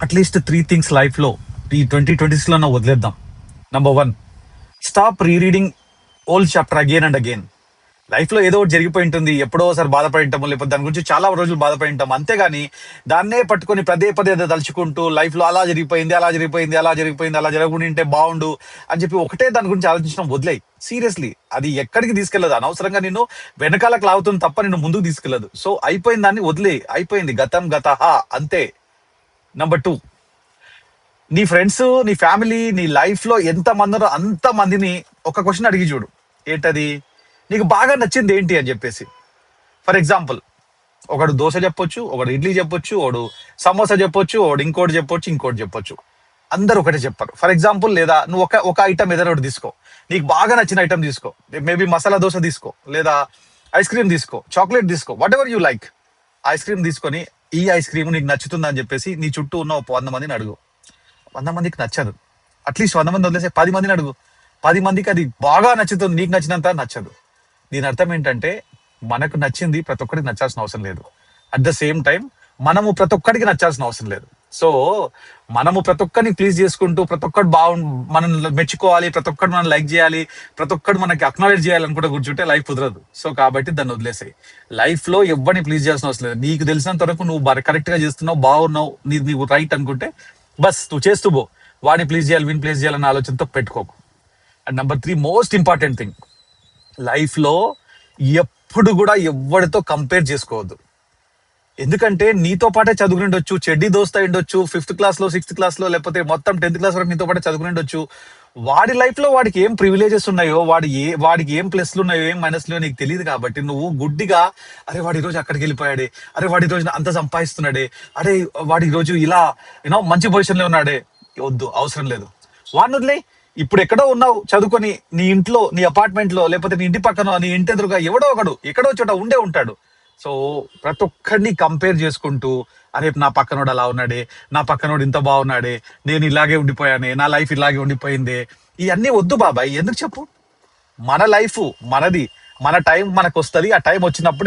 At least 3 things లైఫ్లో ఈ 2026లో వదిలేద్దాం. Number 1, stop rereading old chapter again and again. లైఫ్లో ఏదో ఒకటి జరిగిపోయి ఉంటుంది, ఎప్పుడో ఒకసారి బాధపడి ఉంటాము, లేకపోతే దాని గురించి చాలా రోజులు బాధపడి ఉంటాం. అంతేగాని దాన్నే పట్టుకొని పదే పదే అదే తలుచుకుంటూ లైఫ్లో అలా జరిగిపోయింది, అలా జరిగిపోయింది, అలా జరిగిపోయింది, అలా జరగకుండా ఉంటే బాగుండు అని చెప్పి ఒకటే దాని గురించి ఆలోచించడం వదిలేయి. సీరియస్లీ అది ఎక్కడికి తీసుకెళ్లదు. అనవసరంగా నిన్ను వెనకాలకు లాగుతుంది తప్ప నిన్ను ముందుకు తీసుకెళ్లదు. సో అయిపోయిన దాన్ని వదిలే, అయిపోయింది, గతం గతహ, అంతే. నంబర్ 2, నీ ఫ్రెండ్స్, నీ ఫ్యామిలీ, నీ లైఫ్ లో ఎంత మందినో అంత మందిని ఒక క్వశ్చన్ అడిగి చూడు. ఏంటది? నీకు బాగా నచ్చింది ఏంటి అని చెప్పేసి. ఫర్ ఎగ్జాంపుల్, ఒకడు దోశ చెప్పొచ్చు, ఒకడు ఇడ్లీ చెప్పొచ్చు, ఒకడు సమోసా చెప్పొచ్చు, ఒకడు ఇంకోటి చెప్పొచ్చు, ఇంకోటి చెప్పొచ్చు. అందరు ఒకటే చెప్పారు. ఫర్ ఎగ్జాంపుల్, లేదా నువ్వు ఒక ఒక ఐటమ్ ఏదైనా ఒకటి తీసుకో, నీకు బాగా నచ్చిన ఐటమ్ తీసుకో. మేబీ మసాలా దోశ తీసుకో, లేదా ఐస్ క్రీమ్ తీసుకో, చాక్లెట్ తీసుకో, what ever you like. Ice cream తీసుకొని ఈ ఐస్ క్రీమ్ నీకు నచ్చుతుందా అని చెప్పేసి నీ చుట్టూ ఉన్న ఒక 100 మందిని అడుగు. 100 మందికి నచ్చదు. అట్లీస్ట్ 100 మంది వదిలేసే 10 మందిని అడుగు. 10 మందికి అది బాగా నచ్చుతుంది, నీకు నచ్చినంత నచ్చదు. దీని అర్థం ఏంటంటే మనకు నచ్చింది ప్రతి ఒక్కరికి నచ్చాల్సిన అవసరం లేదు. అట్ ద సేమ్ టైం మనము ప్రతి ఒక్కరికి నచ్చాల్సిన అవసరం లేదు. సో మనము ప్రతి ఒక్కరిని ప్లీజ్ చేసుకుంటూ ప్రతి ఒక్కటి మనం మెచ్చుకోవాలి, ప్రతి ఒక్కటి మనం లైక్ చేయాలి, ప్రతి ఒక్కటి మనకి అక్నాలెడ్జ్ చేయాలనుకుంటే కూర్చుంటే లైఫ్ కుదరదు. సో కాబట్టి దాన్ని వదిలేసాయి. లైఫ్ లో ఎవరిని ప్లీజ్ చేయాల్సిన అవసరం లేదు. నీకు తెలిసినంత వరకు నువ్వు కరెక్ట్ గా చేస్తున్నావు, బాగున్నావు, నీవు రైట్ అనుకుంటే బస్ నువ్వు చేస్తూ పో. వాడిని ప్లీజ్ చేయాలి, వీని ప్లీజ్ చేయాలన్న ఆలోచనతో పెట్టుకోకు. And number 3, most important thing, life లో ఎప్పుడు కూడా ఎవరితో కంపేర్ చేసుకోవద్దు. ఎందుకంటే నీతో పాటే చదువుకుని ఉండొచ్చు, చెడ్డీ దోస్త ఉండొచ్చు, 5th క్లాస్ లో, 6th క్లాస్ లో, లేకపోతే మొత్తం 10th క్లాస్ వరకు నీతో పాటే చదువుకుని ఉండొచ్చు. వాడి లైఫ్ లో వాడికి ఏం ప్రివిలేజెస్ ఉన్నాయో, వాడికి ఏం ప్లస్లు ఉన్నాయో, ఏం మైనస్లు నీకు తెలియదు. కాబట్టి నువ్వు గుడ్డిగా అరే వాడి ఈ రోజు అక్కడికి వెళ్ళిపోయాడే, అరే వాడి ఈ రోజు అంత సంపాదిస్తున్నాడే, అరే వాడి ఈ రోజు ఇలా మంచి పొజిషన్ లో ఉన్నాడే. వద్దు, అవసరం లేదు. వాడిని వదిలే. ఇప్పుడు ఎక్కడో ఉన్నావు చదువుకొని, నీ ఇంట్లో, నీ అపార్ట్మెంట్ లో, లేకపోతే నీ ఇంటి పక్కన, నీ ఇంటి ఎదురుగా ఎవడో ఒకడు ఎక్కడో చోట ఉండే ఉంటాడు. సో ప్రతి ఒక్కడిని కంపేర్ చేసుకుంటూ అరే నా పక్కనోడు అలా ఉన్నాడే, నా పక్కనోడు ఇంత బాగున్నాడే, నేను ఇలాగే ఉండిపోయానే, నా లైఫ్ ఇలాగే ఉండిపోయిందే, ఇవన్నీ వద్దు బాబాయ్. ఎందుకు చెప్పు? మన లైఫ్ మనది, మన టైం మనకు వస్తుంది. ఆ టైం వచ్చినప్పుడే